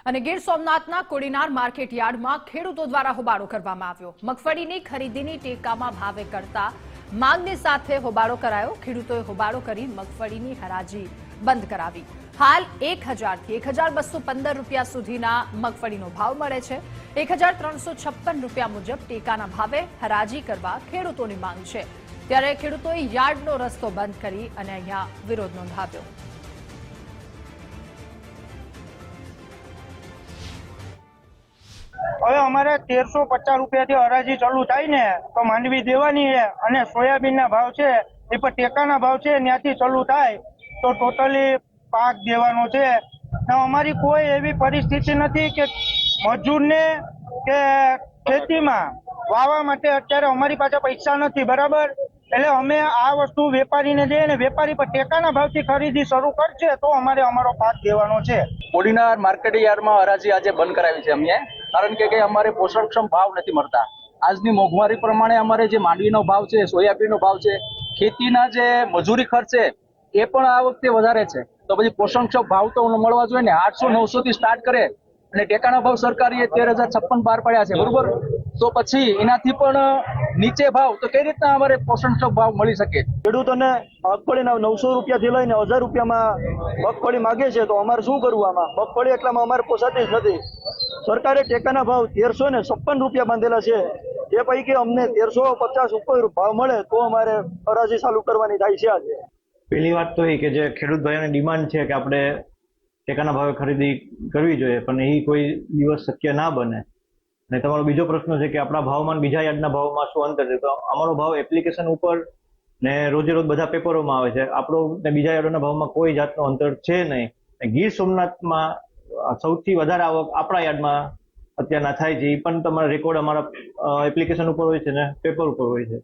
અને ગીર સોમનાથના કોડીનાર માર્કેટ યાર્ડમાં ખેડૂતો દ્વારા હોબાળો કરવામાં આવ્યો। મગફળીની ખરીદીની ટેકામાં ભાવે કરતા માંગની સાથે હોબાળો કરાયો। ખેડૂતોએ હોબાળો કરી મગફળીની હરાજી બંધ કરાવી। હાલ 1000 થી 1215 રૂપિયા સુધીના મગફળીનો ભાવ મળે છે। 1356 રૂપિયા મુજબ ટેકાના ભાવે હરાજી કરવા ખેડૂતોની માંગ છે। ત્યારે ખેડૂતોએ યાર્ડનો રસ્તો બંધ કરી અને અહીંયા વિરોધ નોંધાવ્યો। હવે અમારે 1350 રૂપિયાથી હરાજી ચાલુ થાય ને તો માંડવી દેવાની છે અને સોયાબીનના ભાવ છે એ પણ ટેકાના ભાવ છે ત્યાંથી ચાલુ થાય તો ટોટલી પાક દેવાનો છે। અમારી કોઈ એવી પરિસ્થિતિ નથી કે મજૂરને કે ખેતીમાં વાવવા માટે અત્યારે અમારી પાસે પૈસા નથી, બરાબર। એટલે અમે આ વસ્તુ વેપારીને દઈએ ને વેપારી પર ટેકાના ભાવથી ખરીદી શરૂ કરશે તો અમારે અમારો પાક દેવાનો છે। કોડીનાર માર્કેટ યાર્ડમાં હરાજી આજે બંધ કરાવી છે અમે, કારણ કે અમારે પોષણક્ષમ ભાવ નથી મળતા। આજની મોંઘવારી પ્રમાણે અમારે જે માંડવીનો ભાવ છે, સોયાબીનનો ભાવ છે, ખેતીના જે મજૂરી ખર્ચ છે એ પણ આ વખતે વધારે છે। તો પછી પોષણક્ષમ ભાવ તો મળવા જોઈએ ને। 800-900 થી સ્ટાર્ટ કરે અને ટેકાના ભાવ સરકારીએ 13,056 બહાર પાડ્યા છે, બરોબર। તો પછી એનાથી પણ નીચે ભાવ તો કઈ રીતના અમારે પોષણક્ષમ ભાવ મળી શકે? ખેડૂતોને મગફળીના 900 રૂપિયાથી લઈને 1000 રૂપિયામાં મગફળી માગે છે તો અમારે શું કરવું? આમાં મગફળી એટલામાં અમારે પોસાતી જ નથી। સરકારે ટેકાના ભાવ 1356 રૂપિયા બાંધેલા છે, એ પૈકી અમને 1350 ઉપર ભાવ મળે તો અમારે હરાજી ચાલુ કરવાની થાય છે। આજે પહેલી વાત તો એ કે જે ખેડૂત ભાઈઓની ડિમાન્ડ છે કે આપણે ટેકાના ભાવે ખરીદી કરવી જોઈએ, પણ એ કોઈ દિવસ શક્ય ના બને। અને તમારો બીજો પ્રશ્ન છે કે આપણા ભાવમાં બીજા યાર્ડના ભાવમાં શું અંતર છે? તો અમારો ભાવ એપ્લિકેશન ઉપર ને રોજે રોજ બધા પેપરોમાં આવે છે। આપણો ને બીજા યાર્ડના ભાવમાં કોઈ જાતનો અંતર છે નહીં। ગીર સોમનાથમાં સૌથી વધારે આવક આપણા યાર્ડમાં અત્યારના થાય છે, એ પણ તમારા રેકોર્ડ અમારા એપ્લિકેશન ઉપર હોય છે ને પેપર ઉપર હોય છે।